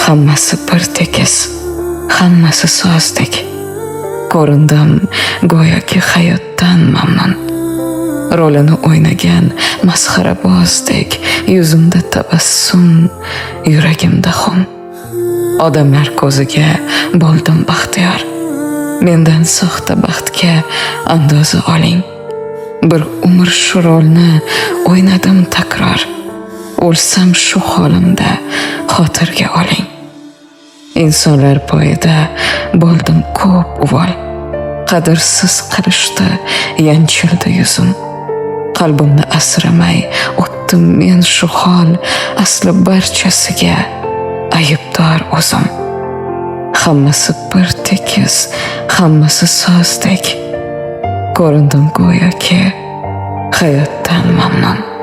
Hammasi bir tekis, hammasi so'zdek. Ko'rindim go'yoki hayotdan mamnun. Rolini o'ynagan masxarabozdek, yuzimda tabassum, yuragimda xun. Odamlar ko'ziga bo'ldim baxtiyor. Mendan soxta baxtga andoza oling. Bir umr shu rolni o'ynadim takror. O'lsam shu holimda xotirga oling. Insonlar poyida bo'ldim ko'p uvol. Qadrsiz qilishdi, yanchildi yuzim. Qalbimni asramay o'tdim men shu hol, asli barchasiga aybdor o'zim. Hammasi bir tekis, hammasi so'zdek. Ko'rindim go'yoki hayotdan mamnun.